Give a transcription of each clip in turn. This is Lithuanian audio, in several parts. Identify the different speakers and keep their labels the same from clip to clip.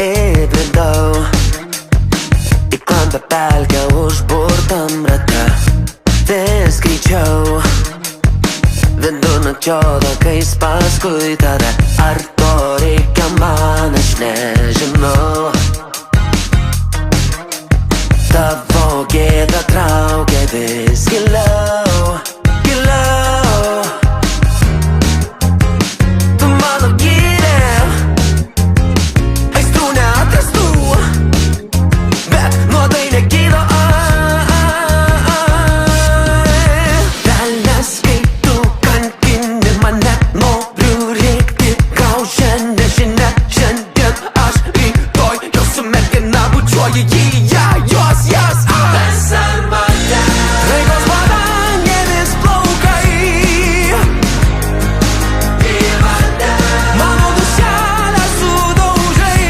Speaker 1: Įbridau į klampią pelkę užburtam rate. Vis greičiau vidurnakčio takais paskui tave. Ar to reikia man, aš nežinau. Tavo gėda traukia vis giliau, giliau. Tu mano gyrė aistrų neatrastų, bet nuodai negydo. Velnias, kaip tu kankini mane, noriu rėkti graužia nežinia. Šiandien aš, rytoj jau su mergina bučiuoju jį, ją, jos, jas. Mes arba ten raigos padangėmis plaukai į vandenį, mano dušelę sudaužai.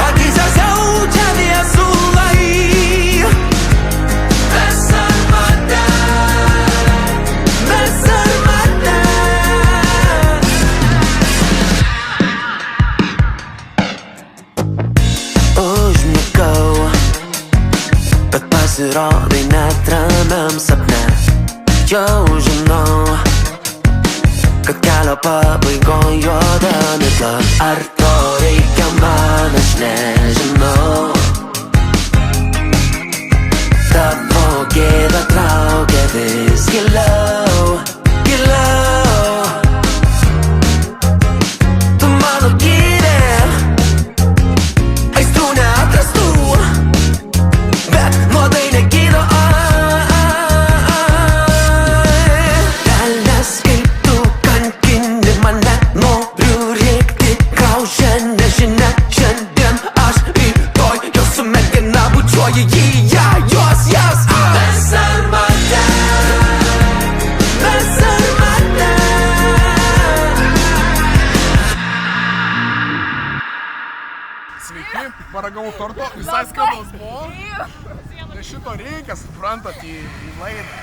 Speaker 1: Akyse siaučia viesulai. Mes arba ten, mes arba ten. Užmigau, bet pasirodai net ramiam sapne. Jau žinau, kad kelio pabaigoje juoda migla. Ar to reikia man, aš nežinau. Tavo gėda traukia vis giliau, giliau. Tu mano gyrė aistrų neatrastų, bet nuodai negydo. Velnias, kaip tu kankini mane, noriu rėkti graužia nežinia. Šiandien aš, rytoj jau su mergina bučiuoju jį, ją, jos, jas. Mes arba ten, mes arba ten.
Speaker 2: Sveiki, paragavau torto, visai skanaus buvo. Ne šito reikia, suprantat, į laidą.